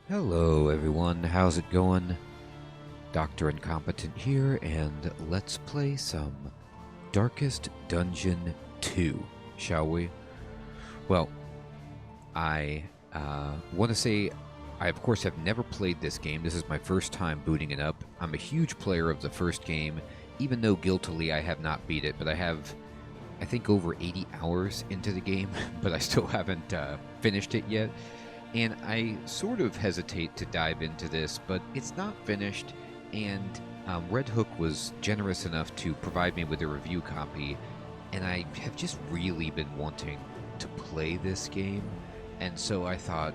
Hello everyone, how's it going? Dr. Incompetent here, and let's play some Darkest Dungeon 2, shall we? Well, I want to say I of course have never played this game. This is my first time booting it up. I'm a huge player of the first game, even though guiltily I have not beat it, but I have, I think, over 80 hours into the game, but I still haven't finished it yet. And I sort of hesitate to dive into this, but it's not finished, and Red Hook was generous enough to provide me with a review copy, and I have just really been wanting to play this game, and so I thought,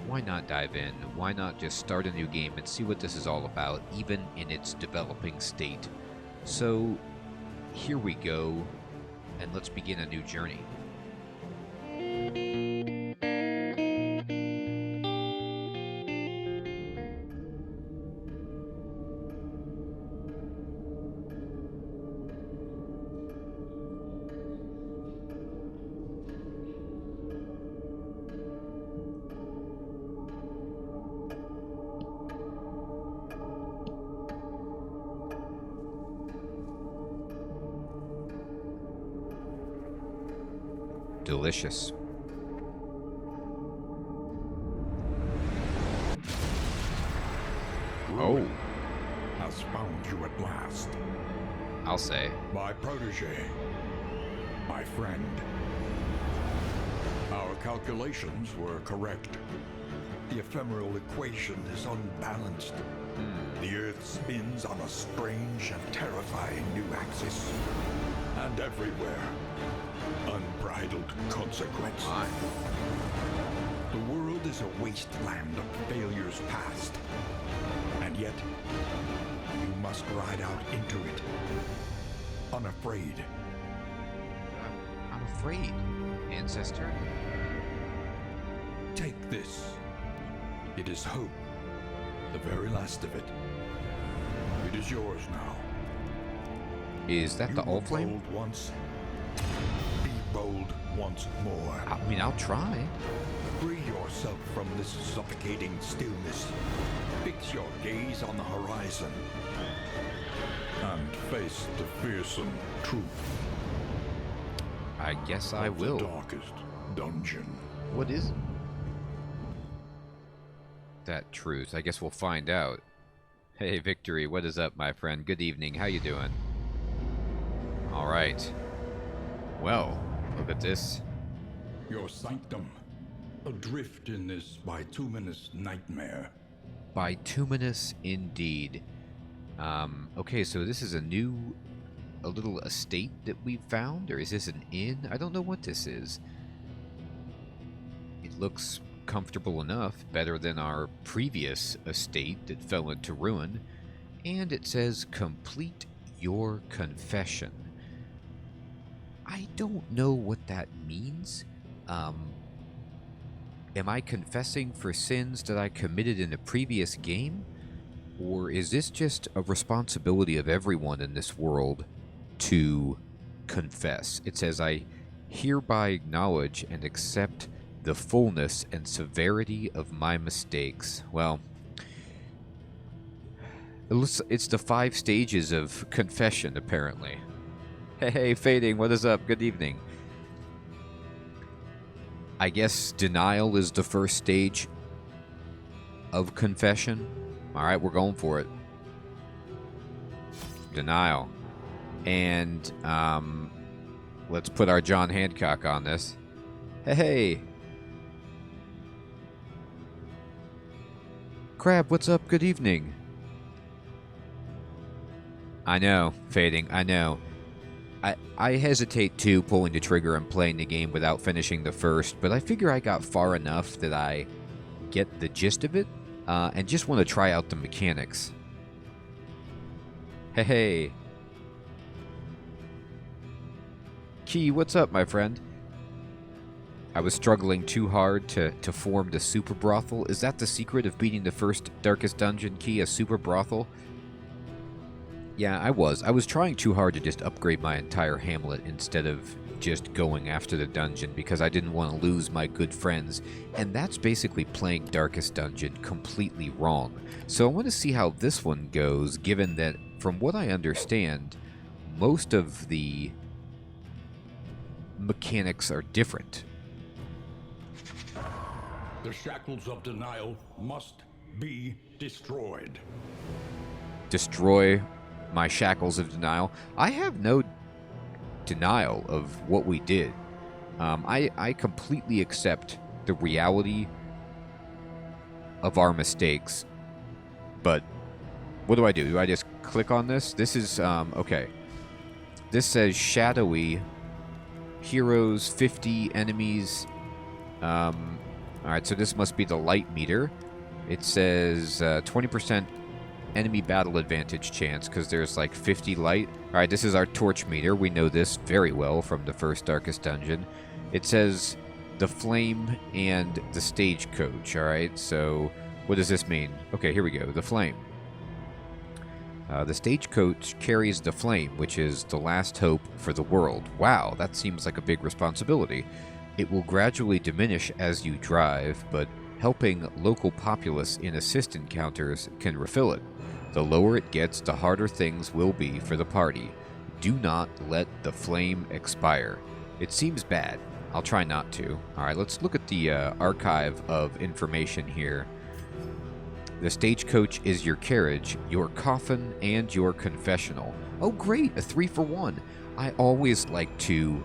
why not dive in? Why not just start a new game and see what this is all about, even in its developing state? So here we go, and let's begin a new journey. Delicious. Oh. Has found you at last. I'll say. My protege. My friend. Our calculations were correct. The ephemeral equation is unbalanced. The Earth spins on a strange and terrifying new axis. And everywhere, unbridled consequence. My. The world is a wasteland of failures past. And yet, you must ride out into it. Unafraid. I'm afraid, ancestor. Take this. It is hope. The very last of it. It is yours now. Is that the You were All Flame? bold once. Be bold once more. I mean, I'll try. Free yourself from this suffocating stillness. Fix your gaze on the horizon. And face the fearsome truth. I guess I of will. The darkest dungeon. What is that truth? I guess we'll find out. Hey, Victory, what is up, my friend? Good evening. How you doing? All right. Well, look at this. Your sanctum. Adrift in this bituminous nightmare. Bituminous indeed. Okay, so this is a little estate that we found, or is this an inn? I don't know what this is. It looks comfortable enough, better than our previous estate that fell into ruin. And it says, complete your confession. I don't know what that means. Am I confessing for sins that I committed in a previous game? Or is this just a responsibility of everyone in this world to confess? It says, I hereby acknowledge and accept the fullness and severity of my mistakes. Well, it's the 5 stages of confession, apparently. Hey, Fading, what is up? Good evening. I guess denial is the first stage of confession. Alright, we're going for it. Denial. And, let's put our John Hancock on this. Hey! Crab, what's up? Good evening. I know, Fading, I know. I hesitate too pulling the trigger and playing the game without finishing the first, but I figure I got far enough that I get the gist of it, and just want to try out the mechanics. Hey. Key, what's up, my friend? I was struggling too hard to form the super brothel. Is that the secret of beating the first Darkest Dungeon, Key, a super brothel? Yeah, I was. I was trying too hard to just upgrade my entire hamlet instead of just going after the dungeon because I didn't want to lose my good friends. And that's basically playing Darkest Dungeon completely wrong. So I want to see how this one goes, given that, from what I understand, most of the mechanics are different. The shackles of denial must be destroyed. Destroy my shackles of denial. I have no denial of what we did. I completely accept the reality of our mistakes. But what do? Do I just click on this? This is, okay. This says shadowy heroes, 50 enemies. Alright, so this must be the light meter. It says 20% enemy battle advantage chance because there's like 50 light. Alright, this is our torch meter. We know this very well from the first Darkest Dungeon. It says the flame and the stagecoach. Alright, so what does this mean? Okay, here we go. The flame. The stagecoach carries the flame, which is the last hope for the world. Wow, that seems like a big responsibility. It will gradually diminish as you drive, but helping local populace in assist encounters can refill it. The lower it gets, the harder things will be for the party. Do not let the flame expire. It seems bad. I'll try not to. Alright, let's look at the archive of information here. The stagecoach is your carriage, your coffin, and your confessional. Oh great, a 3-for-1. I always like to,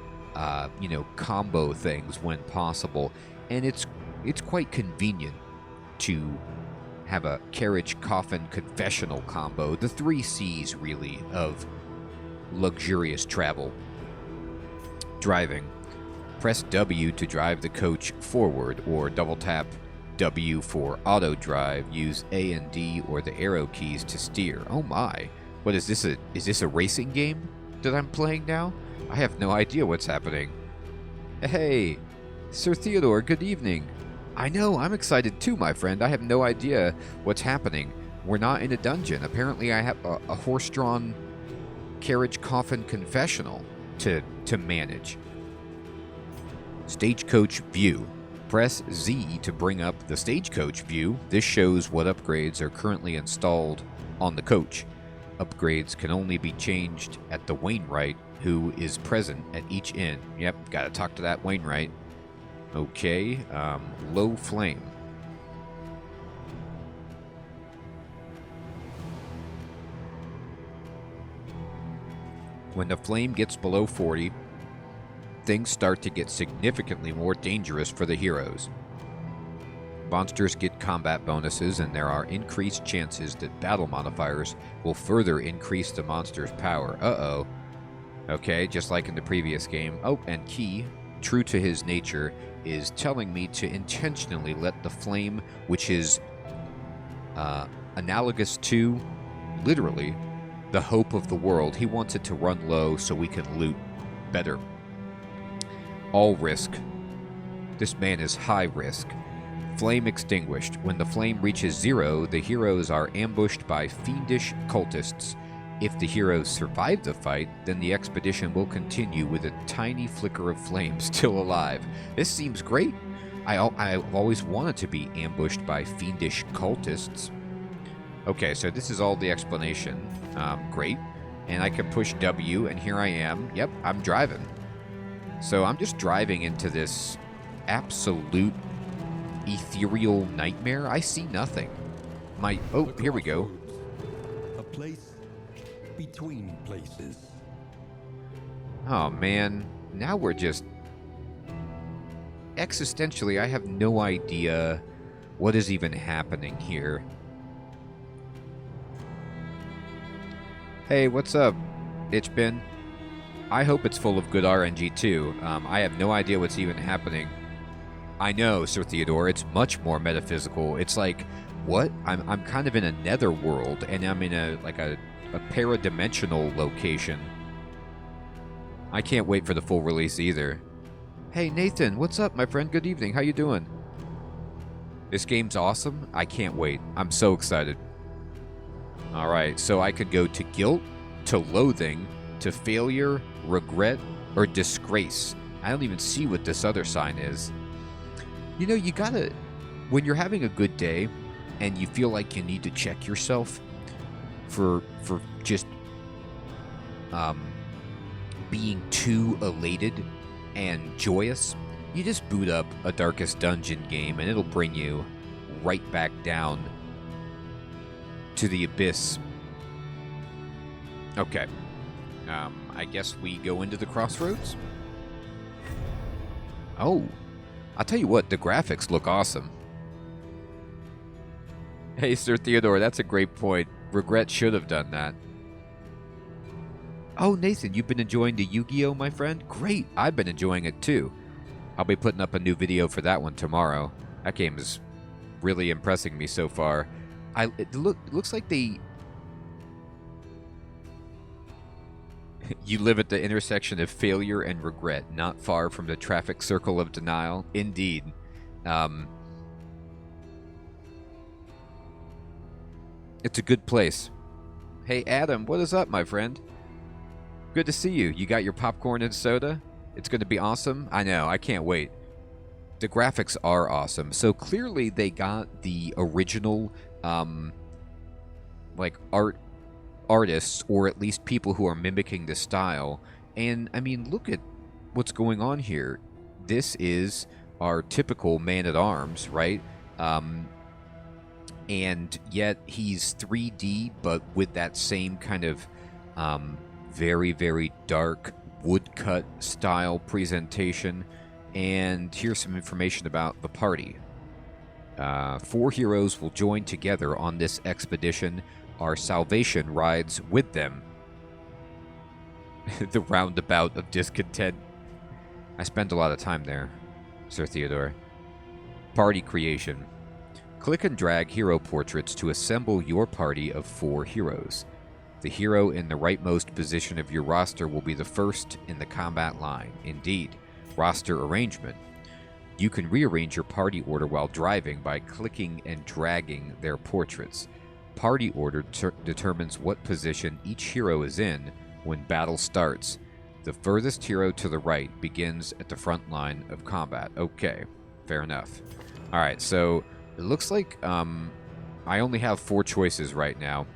combo things when possible, and it's quite convenient to have a carriage, coffin, confessional combo. The 3 C's, really, of luxurious travel. Driving. Press W to drive the coach forward, or double tap W for auto drive. Use A and D or the arrow keys to steer. Oh my. What is this? Is this a racing game that I'm playing now? I have no idea what's happening. Hey, Sir Theodore, good evening. I know, I'm excited too, my friend. I have no idea what's happening. We're not in a dungeon. Apparently I have a horse-drawn carriage coffin confessional to manage. Stagecoach View. Press Z to bring up the Stagecoach View. This shows what upgrades are currently installed on the coach. Upgrades can only be changed at the Wainwright, who is present at each inn. Yep, gotta talk to that Wainwright. Okay, low flame. When the flame gets below 40, things start to get significantly more dangerous for the heroes. Monsters get combat bonuses, and there are increased chances that battle modifiers will further increase the monster's power. Uh-oh. Okay, just like in the previous game. Oh, and Key, true to his nature, is telling me to intentionally let the flame, which is analogous to, literally, the hope of the world. He wants it to run low so we can loot better. All risk. This man is high risk. Flame extinguished. When the flame reaches 0, the heroes are ambushed by fiendish cultists. If the heroes survive the fight, then the expedition will continue with a tiny flicker of flame still alive. This seems great. I've always wanted to be ambushed by fiendish cultists. Okay, so this is all the explanation. Great. And I can push W, and here I am. Yep, I'm driving. So I'm just driving into this absolute ethereal nightmare. I see nothing. Oh, here we go. A place between places. Oh man, now we're just... Existentially, I have no idea what is even happening here. Hey, what's up, Itchbin? I hope it's full of good RNG too. I have no idea what's even happening. I know, Sir Theodore, it's much more metaphysical. It's like, what? I'm kind of in a nether world, and I'm in a paradimensional location. I can't wait for the full release either. Hey Nathan, what's up, my friend? Good evening. How you doing? This game's awesome. I can't wait. I'm so excited. Alright, so I could go to guilt, to loathing, to failure, regret, Or disgrace. I don't even see what this other sign is. You know, you gotta... When you're having a good day and you feel like you need to check yourself for just being too elated and joyous, you just boot up a Darkest Dungeon game and it'll bring you right back down to the abyss. Okay. I guess we go into the Crossroads? Oh, I'll tell you what, the graphics look awesome. Hey, Sir Theodore, that's a great point. Regret should have done that. Oh, Nathan, you've been enjoying the Yu-Gi-Oh, my friend? Great, I've been enjoying it too. I'll be putting up a new video for that one tomorrow. That game is really impressing me so far. It looks like they... You live at the intersection of failure and regret, not far from the traffic circle of denial. Indeed. It's a good place. Hey, Adam, what is up, my friend? Good to see you. You got your popcorn and soda? It's going to be awesome? I know, I can't wait. The graphics are awesome. So clearly they got the original, like, artists, or at least people who are mimicking the style. And, I mean, look at what's going on here. This is our typical man-at-arms, right? And yet he's 3D, but with that same kind of very, very dark woodcut style presentation. And here's some information about the party. 4 heroes will join together on this expedition. Our salvation rides with them. The roundabout of discontent. I spent a lot of time there, Sir Theodore. Party creation. Click and drag hero portraits to assemble your party of 4 heroes. The hero in the rightmost position of your roster will be the first in the combat line. Indeed, roster arrangement. You can rearrange your party order while driving by clicking and dragging their portraits. Party order determines what position each hero is in when battle starts. The furthest hero to the right begins at the front line of combat. Okay, fair enough. Alright, so it looks like I only have 4 choices right now.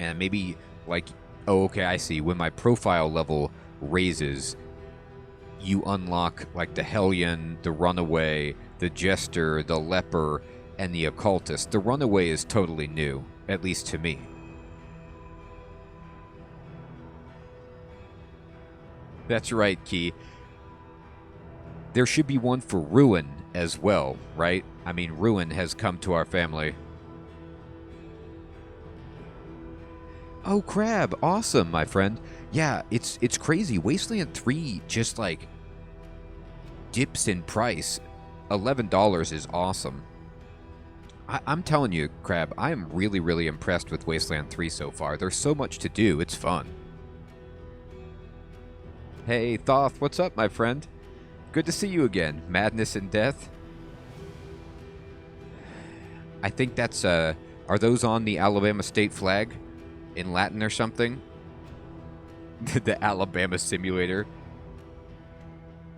And maybe, like, oh, okay, I see. When my profile level raises, you unlock, like, the Hellion, the Runaway, the Jester, the Leper, and the Occultist. The Runaway is totally new, at least to me. That's right, Key. There should be one for Ruin as well, right? I mean, Ruin has come to our family. Oh, Crab. Awesome, my friend. Yeah, it's crazy. Wasteland 3 just, like, dips in price. $11 is awesome. I'm telling you, Crab, I am really, really impressed with Wasteland 3 so far. There's so much to do. It's fun. Hey, Thoth, what's up, my friend? Good to see you again. Madness and Death? I think that's, are those on the Alabama state flag? In Latin or something? The Alabama simulator.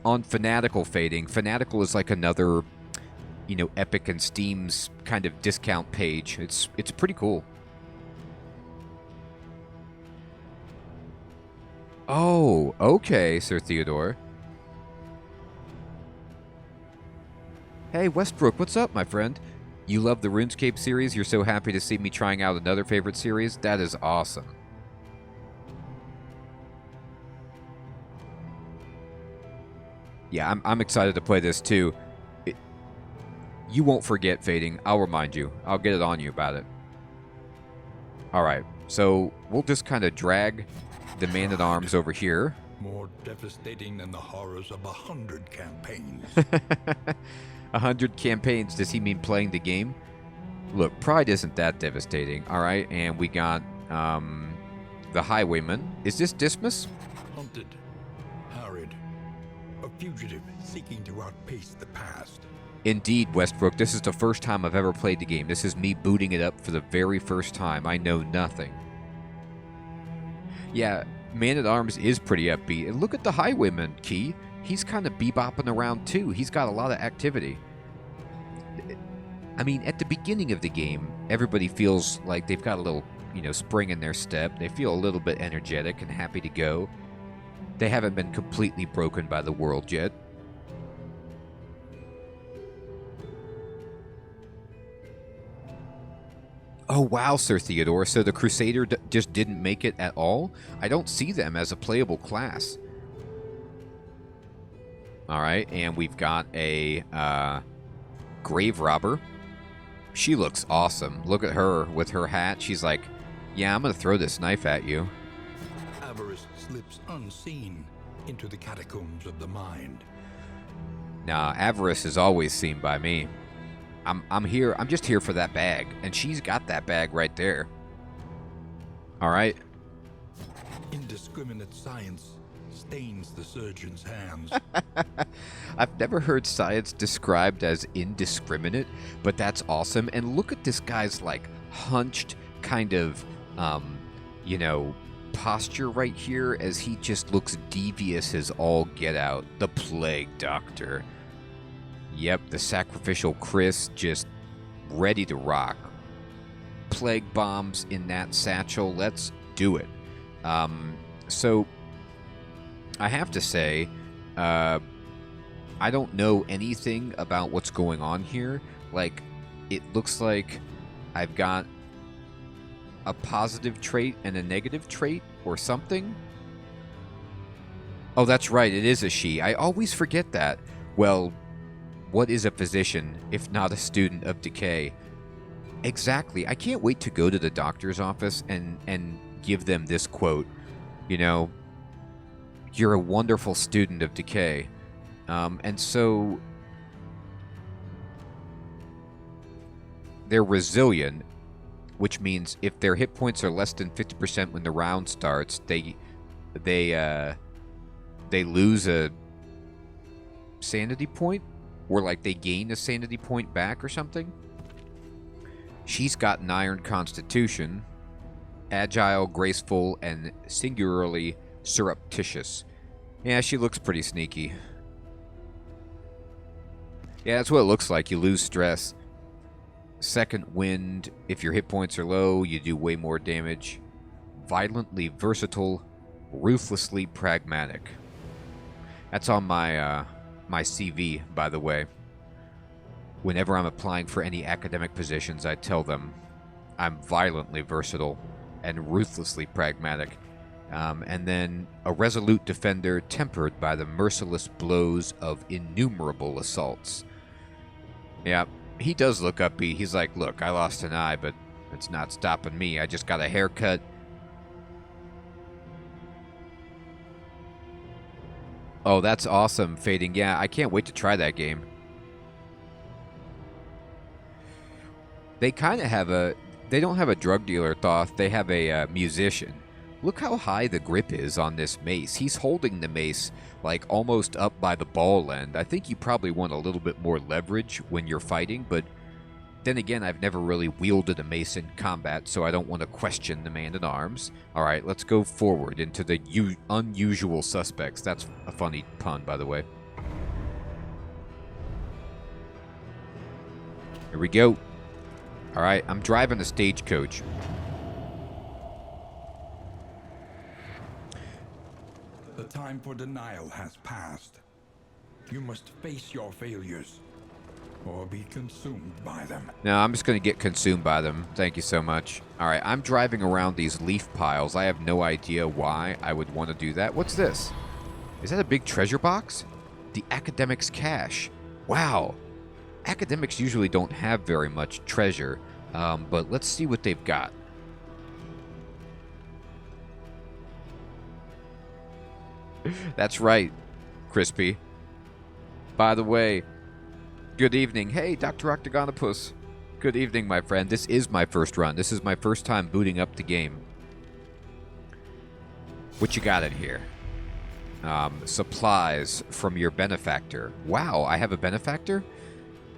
On Fanatical Fading. Fanatical is like another, you know, Epic and Steam's kind of discount page. It's pretty cool. Oh, okay, Sir Theodore. Hey, Westbrook, what's up, my friend? You love the RuneScape series? You're so happy to see me trying out another favorite series? That is awesome. Yeah, I'm excited to play this too. You won't forget, Fading. I'll remind you. I'll get it on you about it. Alright, so we'll just kind of drag the man-at-arms over here. More devastating than the horrors of 100 campaigns. 100 campaigns, does he mean playing the game? Look, Pride isn't that devastating, alright? And we got, the Highwayman. Is this Dismas? Hunted, harried, a fugitive seeking to outpace the past. Indeed, Westbrook, this is the first time I've ever played the game. This is me booting it up for the very first time. I know nothing. Yeah, Man-at-Arms is pretty upbeat. And look at the Highwayman, Key. He's kind of bebopping around, too. He's got a lot of activity. I mean, at the beginning of the game, everybody feels like they've got a little, spring in their step. They feel a little bit energetic and happy to go. They haven't been completely broken by the world yet. Oh, wow, Sir Theodore. So the Crusader just didn't make it at all? I don't see them as a playable class. All right, and we've got a grave robber. She looks awesome. Look at her with her hat. She's like, yeah, I'm going to throw this knife at you. Avarice slips unseen into the catacombs of the mind. Nah, avarice is always seen by me. I'm here. I'm just here for that bag, and she's got that bag right there. All right. Indiscriminate science stains the surgeon's hands. I've never heard science described as indiscriminate, but that's awesome. And look at this guy's like hunched kind of, posture right here as he just looks devious as all get out. The Plague Doctor. Yep, the sacrificial Chris just ready to rock. Plague bombs in that satchel. Let's do it. So I have to say, I don't know anything about what's going on here. Like, it looks like I've got a positive trait and a negative trait or something. Oh, that's right. It is a she. I always forget that. Well, what is a physician if not a student of decay? Exactly. I can't wait to go to the doctor's office and give them this quote. You're a wonderful student of decay. And so they're resilient, which means if their hit points are less than 50% when the round starts, they lose a sanity point, or like they gain a sanity point back or something. She's got an iron constitution, agile, graceful, and singularly surreptitious. Yeah, she looks pretty sneaky. Yeah, that's what it looks like. You lose stress. Second wind, if your hit points are low, you do way more damage. Violently versatile, ruthlessly pragmatic. That's on my my CV, by the way. Whenever I'm applying for any academic positions, I tell them I'm violently versatile and ruthlessly pragmatic. And then a resolute defender tempered by the merciless blows of innumerable assaults. Yeah, he does look upbeat. He's like, look, I lost an eye, but it's not stopping me. I just got a haircut. Oh, that's awesome, Fading. Yeah, I can't wait to try that game. They kind of have a... They don't have a drug dealer, Thoth. They have a musician. Look how high the grip is on this mace. He's holding the mace, like, almost up by the ball end. I think you probably want a little bit more leverage when you're fighting, but then again, I've never really wielded a mace in combat, so I don't want to question the man-at-arms. All right, let's go forward into the unusual suspects. That's a funny pun, by the way. Here we go. All right, I'm driving a stagecoach. The time for denial has passed. You must face your failures, or be consumed by them. No, I'm just going to get consumed by them. Thank you so much. All right, I'm driving around these leaf piles. I have no idea why I would want to do that. What's this? Is that a big treasure box? The academics' cache. Wow. Academics usually don't have very much treasure, but let's see what they've got. That's right, Crispy. By the way, good evening. Hey, Dr. Octagonopus. Good evening, my friend. This is my first run. This is my first time booting up the game. What you got in here? Supplies from your benefactor. Wow, I have a benefactor?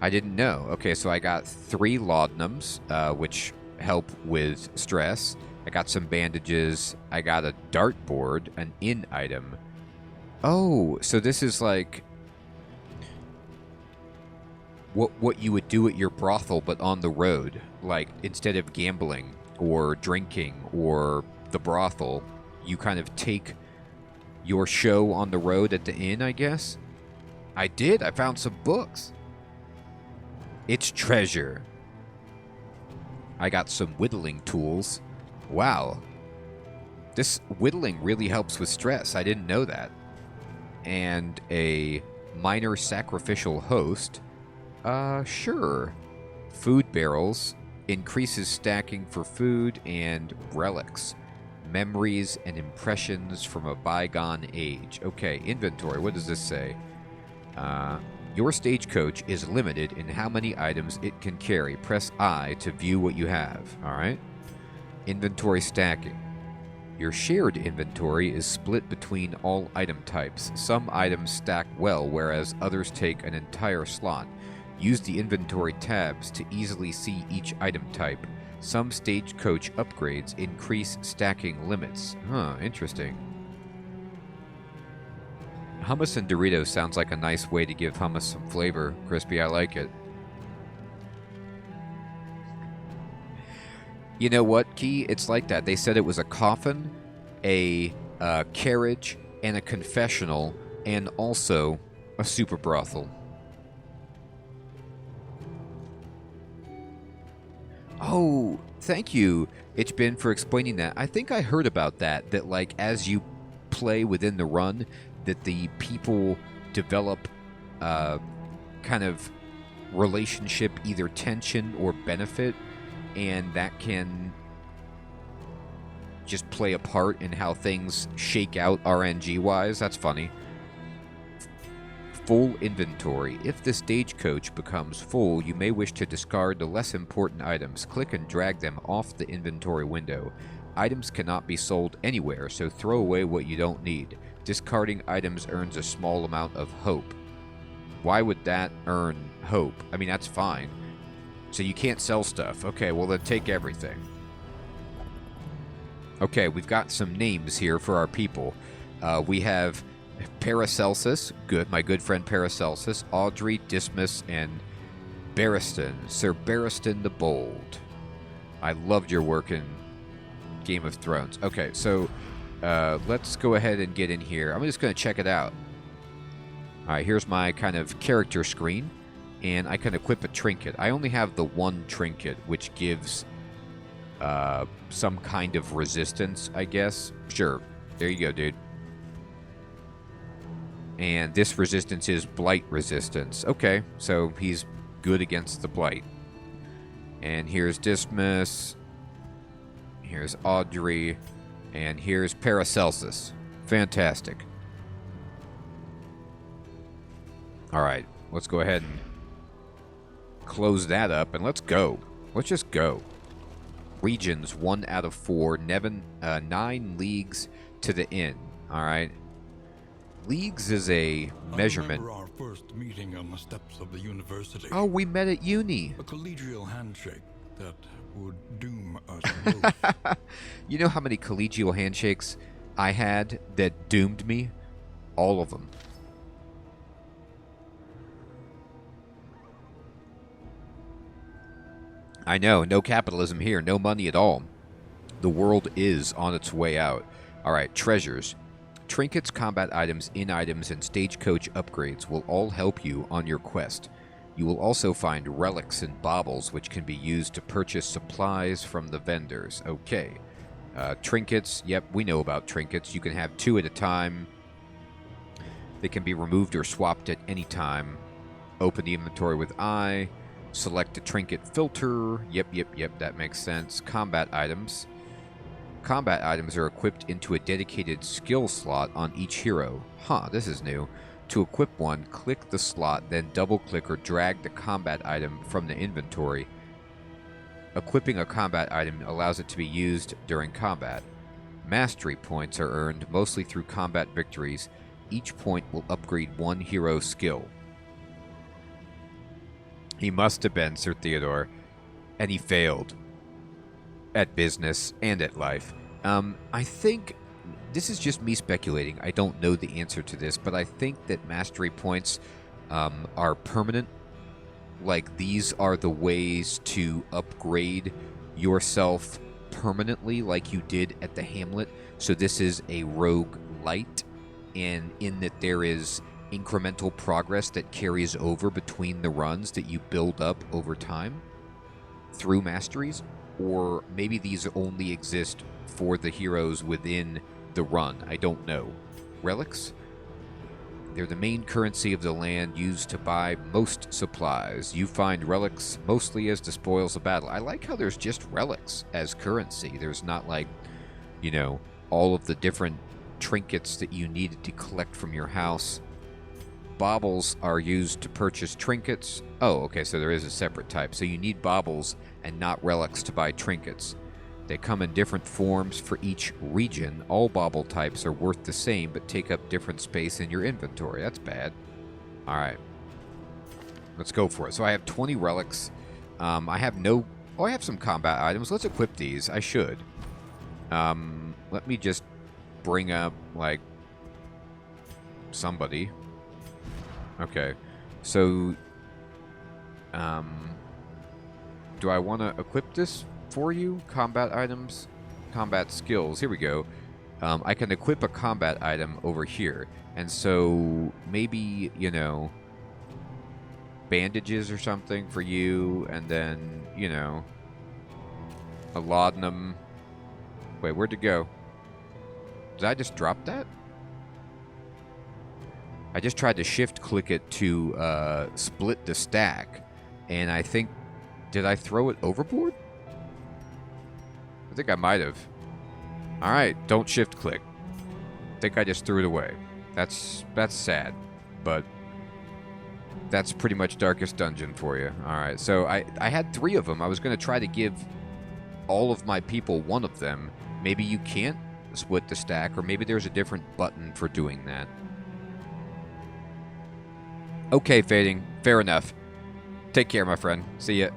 I didn't know. Okay, so I got 3 laudanums, which help with stress. I got some bandages. I got a dartboard, an in item. Oh, so this is like what you would do at your brothel, but on the road. Like, instead of gambling or drinking or the brothel, you kind of take your show on the road at the inn, I guess? I did. I found some books. It's treasure. I got some whittling tools. Wow. This whittling really helps with stress. I didn't know that. And a minor sacrificial host. Sure. Food barrels. Increases stacking for food, and relics. Memories and impressions from a bygone age. Okay, inventory. What does this say? Your stagecoach is limited in how many items it can carry. Press I to view what you have. Alright. Inventory stacking. Your shared inventory is split between all item types. Some items stack well, whereas others take an entire slot. Use the inventory tabs to easily see each item type. Some stagecoach upgrades increase stacking limits. Huh, interesting. Hummus and Doritos sounds like a nice way to give hummus some flavor. Crispy, I like it. You know what, Key? It's like that. They said it was a coffin, a carriage, and a confessional, and also a super brothel. Oh, thank you, Itchbin, for explaining that. I think I heard about that, that like as you play within the run, that the people develop kind of relationship, either tension or benefit, and that can just play a part in how things shake out RNG-wise. That's funny. Full inventory. If the stagecoach becomes full, you may wish to discard the less important items. Click and drag them off the inventory window. Items cannot be sold anywhere, so throw away what you don't need. Discarding items earns a small amount of hope. Why would that earn hope? I mean, that's fine. So you can't sell stuff. Okay, well then take everything. Okay, we've got some names here for our people. We have Paracelsus, good, my good friend Paracelsus, Audrey, Dismas, and Barristan, Sir Barristan the Bold. I loved your work in Game of Thrones. Okay, so let's go ahead and get in here. I'm just going to check it out. Alright, here's my kind of character screen, and I can equip a trinket. I only have the one trinket, which gives some kind of resistance, I guess. Sure, there you go, dude. And this resistance is blight resistance. Okay, so he's good against the blight. And here's Dismas. Here's Audrey. And here's Paracelsus. Fantastic. Alright, let's go ahead and close that up, and let's go. Let's just go. Regions 1 out of 4. 9 leagues to the inn. Alright. Leagues is a measurement. I remember our first meeting on the steps of the university. Oh, we met at uni. A collegial handshake that would doom us both. You know how many collegial handshakes I had that doomed me? All of them. I know, no capitalism here, no money at all. The world is on its way out. Alright, treasures. Trinkets, combat items, inn items, and stagecoach upgrades will all help you on your quest. You will also find relics and baubles which can be used to purchase supplies from the vendors. Okay. Trinkets, yep, we know about trinkets. You can have 2 at a time. They can be removed or swapped at any time. Open the inventory with I. Select a trinket filter. Yep, that makes sense. Combat items. Combat items are equipped into a dedicated skill slot on each hero. Huh, this is new. To equip one, click the slot, then double-click or drag the combat item from the inventory. Equipping a combat item allows it to be used during combat. Mastery points are earned mostly through combat victories. Each point will upgrade one hero skill. He must have been Sir Theodore, and he failed. at business and at life. I think this is just me speculating. I don't know the answer to this, but I think that mastery points are permanent. Like, these are the ways to upgrade yourself permanently, like you did at the Hamlet. So this is a rogue light, and in that there is incremental progress that carries over between the runs that you build up over time through masteries. Or maybe these only exist for the heroes within the run. I don't know. Relics? They're the main currency of the land, used to buy most supplies. You find relics mostly as the spoils of battle. I like how there's just relics as currency. There's not like, you know, all of the different trinkets that you needed to collect from your house. Baubles are used to purchase trinkets. Oh, okay, so there is a separate type. So you need baubles and not relics to buy trinkets. They come in different forms for each region. All bauble types are worth the same, but take up different space in your inventory. That's bad. Alright. Let's go for it. So I have 20 relics. I have no... Oh, I have some combat items. Let's equip these. I should. Let me just bring up, like, somebody. Okay. So, do I want to equip this for you? Combat items, combat skills. Here we go. I can equip a combat item over here. And so maybe, you know, bandages or something for you. And then, you know, a laudanum. Wait, where'd it go? Did I just drop that? I just tried to shift click it to split the stack. And I think, did I throw it overboard? I think I might have. Alright, don't shift click. I think I just threw it away. That's sad. But that's pretty much Darkest Dungeon for you. Alright, so I had 3 of them. I was going to try to give all of my people one of them. Maybe you can't split the stack, or maybe there's a different button for doing that. Okay, Fading. Fair enough. Take care, my friend. See ya.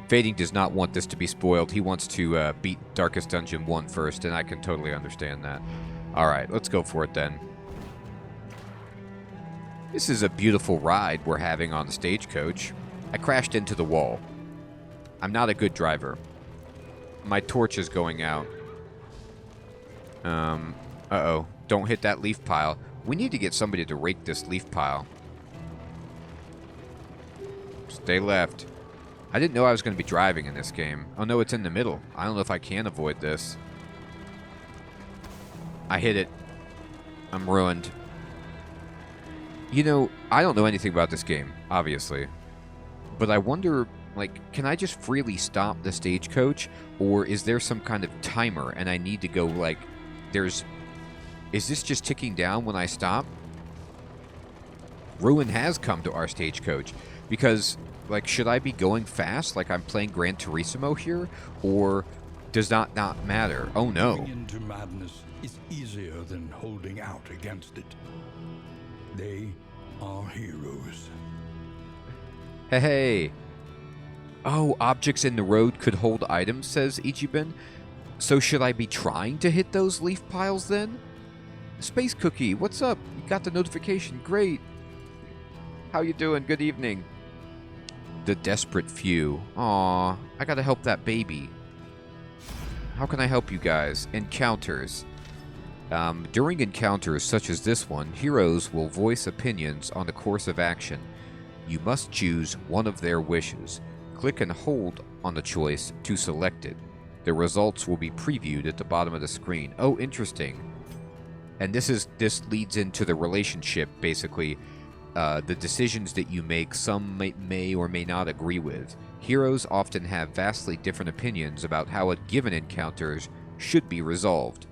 Fading does not want this to be spoiled. He wants to beat Darkest Dungeon 1 first, and I can totally understand that. Alright, let's go for it then. This is a beautiful ride we're having on the Stagecoach. I crashed into the wall. I'm not a good driver. My torch is going out. Uh-oh. Don't hit that leaf pile. We need to get somebody to rake this leaf pile. Stay left. I didn't know I was going to be driving in this game. Oh no, it's in the middle. I don't know if I can avoid this. I hit it. I'm ruined. You know, I don't know anything about this game, obviously. But I wonder, like, can I just freely stop the Stagecoach? Or is there some kind of timer and I need to go, like, there's... Is this just ticking down when I stop? Ruin has come to our Stagecoach. Because, like, should I be going fast like I'm playing Gran Turismo here? Or does that not matter? Oh no. Moving into madness is easier than holding out against it. They are heroes. Hey. Oh, objects in the road could hold items, says Ichiban. So should I be trying to hit those leaf piles then? Space Cookie, what's up? You got the notification. Great. How you doing? Good evening. The Desperate Few. Aw, I gotta help that baby. How can I help you guys? Encounters. During encounters such as this one, heroes will voice opinions on the course of action. You must choose one of their wishes. Click and hold on the choice to select it. The results will be previewed at the bottom of the screen. Oh, interesting. And this leads into the relationship, basically. The decisions that you make, some may or may not agree with. Heroes often have vastly different opinions about how a given encounter should be resolved.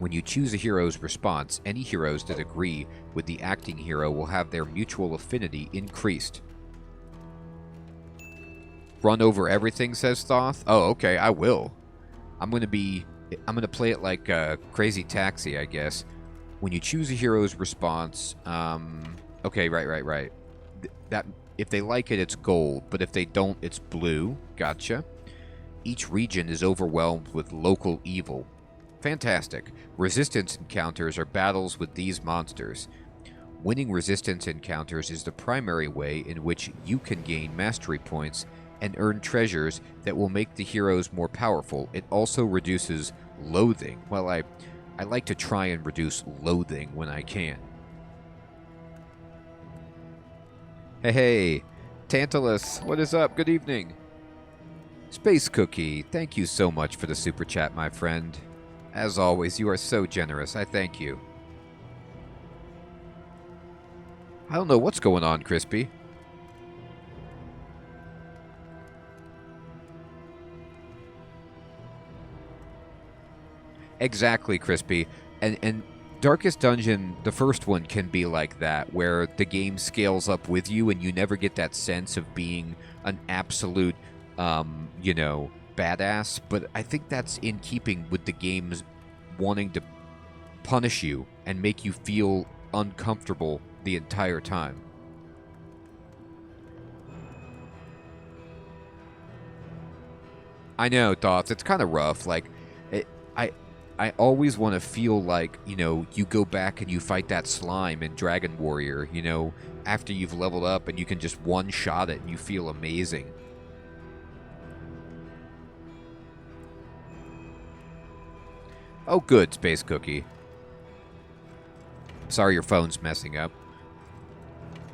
When you choose a hero's response, any heroes that agree with the acting hero will have their mutual affinity increased. Run over everything, says Thoth. Oh, okay, I will. I'm gonna play it like Crazy Taxi, I guess. When you choose a hero's response, okay, right. That if they like it, it's gold, but if they don't, it's blue. Gotcha. Each region is overwhelmed with local evil. Fantastic. Resistance encounters are battles with these monsters. Winning resistance encounters is the primary way in which you can gain mastery points and earn treasures that will make the heroes more powerful. It also reduces loathing. Well, I like to try and reduce loathing when I can. Hey, Tantalus, what is up? Good evening. Space Cookie, thank you so much for the super chat, my friend. As always, you are so generous. I thank you. I don't know what's going on, Crispy. Exactly, Crispy. And Darkest Dungeon, the first one, can be like that, where the game scales up with you and you never get that sense of being an absolute, badass. But I think that's in keeping with the game's wanting to punish you and make you feel uncomfortable the entire time. I know, Thoughts. It's kind of rough. Like, I always want to feel like, you go back and you fight that slime in Dragon Warrior, after you've leveled up and you can just one-shot it and you feel amazing. Oh, good, Space Cookie. Sorry your phone's messing up.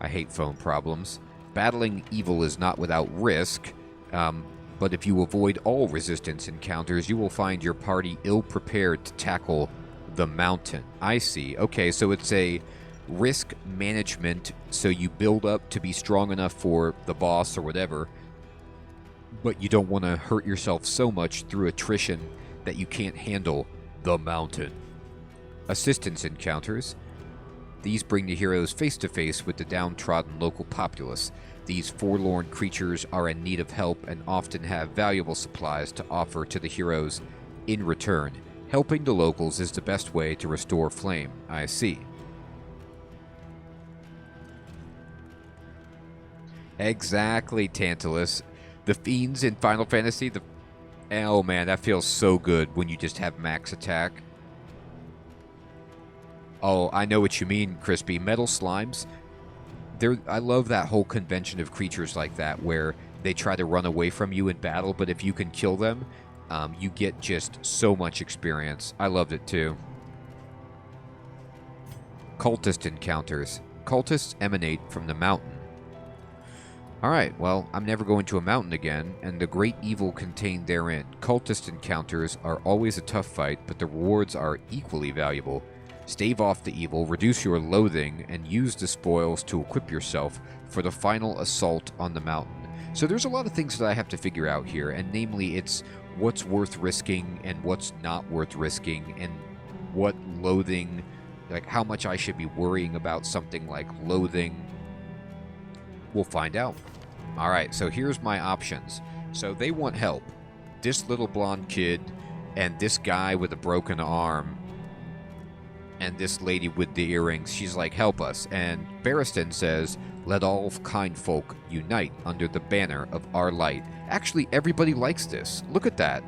I hate phone problems. Battling evil is not without risk, but if you avoid all resistance encounters, you will find your party ill-prepared to tackle the mountain. I see. Okay, so it's a risk management, so you build up to be strong enough for the boss or whatever, but you don't want to hurt yourself so much through attrition that you can't handle the mountain. Assistance encounters. These bring the heroes face-to-face with the downtrodden local populace. These forlorn creatures are in need of help and often have valuable supplies to offer to the heroes in return. Helping the locals is the best way to restore flame. I see. Exactly, Tantalus. The fiends in Final Fantasy, oh man, that feels so good when you just have max attack. Oh, I know what you mean, Crispy. Metal slimes. I love that whole convention of creatures like that where they try to run away from you in battle, but if you can kill them, you get just so much experience. I loved it too. Cultist Encounters. Cultists emanate from the mountain. Alright, well, I'm never going to a mountain again, and the great evil contained therein. Cultist encounters are always a tough fight, but the rewards are equally valuable. Stave off the evil, reduce your loathing, and use the spoils to equip yourself for the final assault on the mountain. So there's a lot of things that I have to figure out here, and namely it's what's worth risking and what's not worth risking, and what loathing, like how much I should be worrying about something like loathing. We'll find out. Alright, so here's my options. So they want help. This little blonde kid, and this guy with a broken arm, and this lady with the earrings, she's like, help us. And Barristan says, let all kind folk unite under the banner of our light. Actually, everybody likes this. Look at that.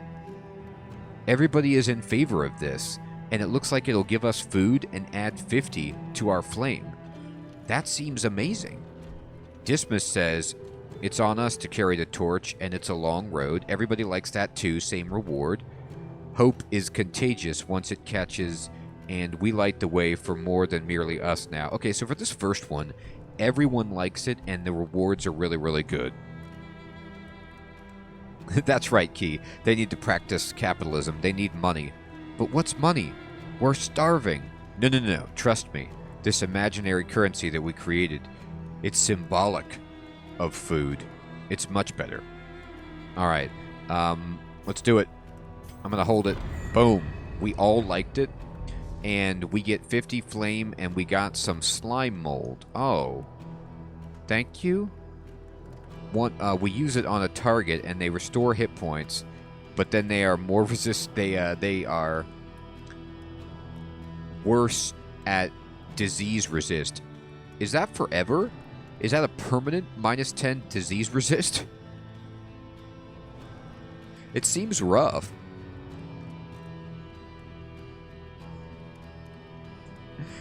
Everybody is in favor of this, and it looks like it'll give us food and add 50 to our flame. That seems amazing. Dismas says, it's on us to carry the torch, and it's a long road. Everybody likes that too, same reward. Hope is contagious once it catches, and we light the way for more than merely us now. Okay, so for this first one, everyone likes it, and the rewards are really, really good. That's right, Key. They need to practice capitalism. They need money. But what's money? We're starving. No. Trust me. This imaginary currency that we created, it's symbolic of food. It's much better. Alright. Let's do it. I'm going to hold it. Boom. We all liked it. And we get 50 flame, and we got some slime mold. Oh. Thank you. We use it on a target, and they restore hit points. But then they are more they are worse at disease resist. Is that forever? Is that a permanent -10 disease resist? It seems rough.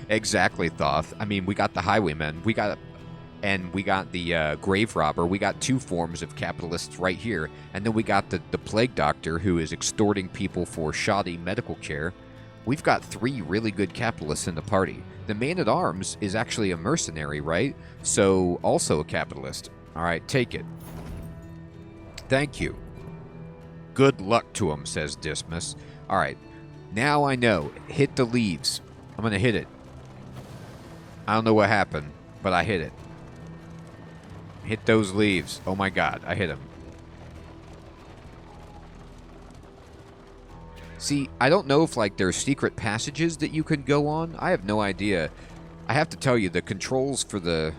Exactly, Thoth. I mean, we got the Highwayman. We got the Grave Robber. We got two forms of capitalists right here. And then we got the Plague Doctor, who is extorting people for shoddy medical care. We've got three really good capitalists in the party. The Man-at-Arms is actually a mercenary, right? So, also a capitalist. All right, take it. Thank you. Good luck to him, says Dismas. All right, now I know. Hit the leaves. I'm going to hit it. I don't know what happened, but I hit it. Hit those leaves. Oh my god, I hit them. See, I don't know if, like, there's secret passages that you can go on. I have no idea. I have to tell you, the controls for the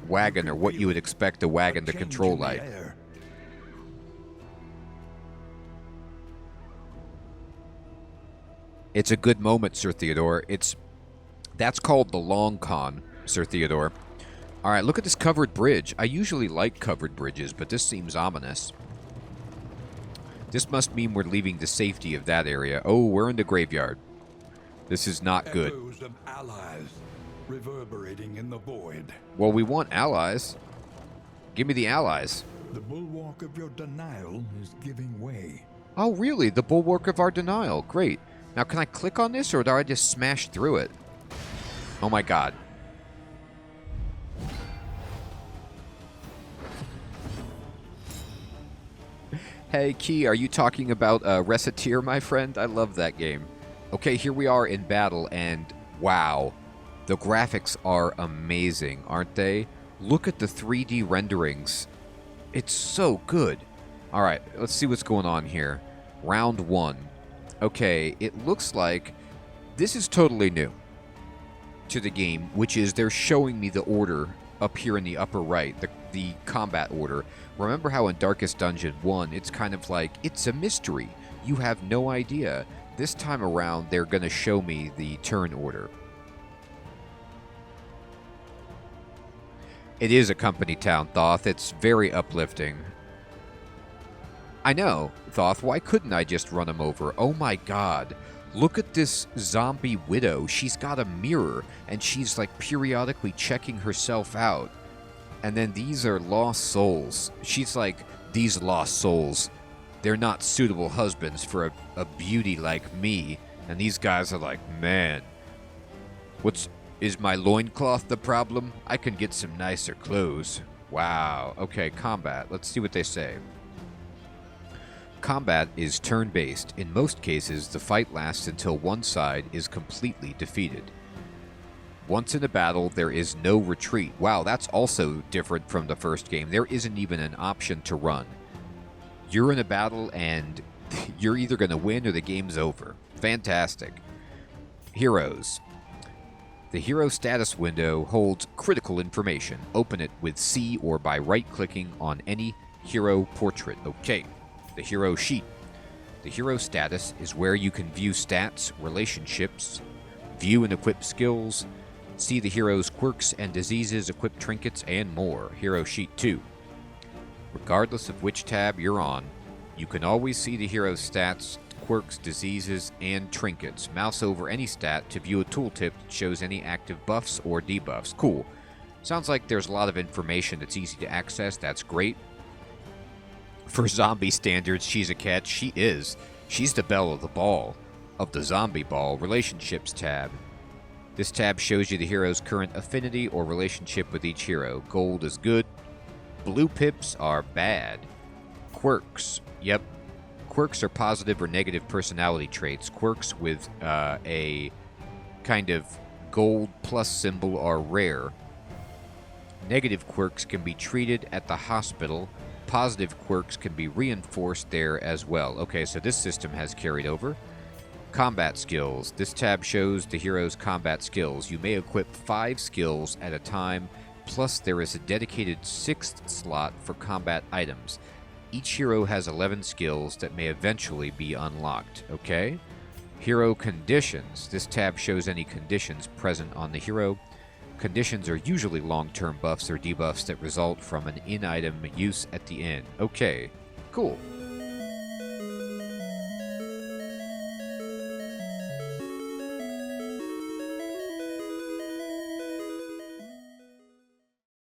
wagon are what you would expect a wagon to control like. It's a good moment, Sir Theodore. That's called the long con, Sir Theodore. All right, look at this covered bridge. I usually like covered bridges, but this seems ominous. This must mean we're leaving the safety of that area. Oh, we're in the graveyard. This is not good. Echoes of allies reverberating in the void. Well, we want allies. Give me the allies. The bulwark of your denial is giving way. Oh, really? The bulwark of our denial. Great. Now, can I click on this, or do I just smash through it? Oh my god. Hey, Key, are you talking about Reciteer, my friend? I love that game. Okay, here we are in battle, and wow. The graphics are amazing, aren't they? Look at the 3D renderings. It's so good. Alright, let's see what's going on here. Round 1. Okay, it looks like this is totally new to the game, which is they're showing me the order up here in the upper right, the combat order. Remember how in Darkest Dungeon 1, it's kind of like, it's a mystery. You have no idea. This time around, they're going to show me the turn order. It is a company town, Thoth. It's very uplifting. I know, Thoth. Why couldn't I just run him over? Oh my god. Look at this zombie widow. She's got a mirror, and she's like periodically checking herself out. And then these are lost souls. She's like, these lost souls, they're not suitable husbands for a beauty like me. And these guys are like, man, is my loincloth the problem? I can get some nicer clothes. Wow. Okay, combat. Let's see what they say. Combat is turn-based. In most cases, the fight lasts until one side is completely defeated. Once in a battle, there is no retreat. Wow, that's also different from the first game. There isn't even an option to run. You're in a battle, and you're either going to win or the game's over. Fantastic. Heroes. The hero status window holds critical information. Open it with C or by right-clicking on any hero portrait. Okay. The hero sheet. The hero status is where you can view stats, relationships, view and equip skills, see the hero's quirks and diseases, equip trinkets, and more. Hero sheet 2. Regardless of which tab you're on, you can always see the hero's stats, quirks, diseases, and trinkets. Mouse over any stat to view a tooltip that shows any active buffs or debuffs. Cool. Sounds like there's a lot of information that's easy to access. That's great. For zombie standards, she's a catch. She is. She's the belle of the ball. Of the zombie ball. Relationships tab. This tab shows you the hero's current affinity or relationship with each hero. Gold is good. Blue pips are bad. Quirks. Yep. Quirks are positive or negative personality traits. Quirks with a kind of gold plus symbol are rare. Negative quirks can be treated at the hospital. Positive quirks can be reinforced there as well. Okay, so this system has carried over. Combat skills. This tab shows the hero's combat skills. You may equip 5 skills at a time, plus there is a dedicated 6th slot for combat items. Each hero has 11 skills that may eventually be unlocked. Okay? Hero conditions. This tab shows any conditions present on the hero. Conditions are usually long-term buffs or debuffs that result from an in-item use at the end. Okay, cool.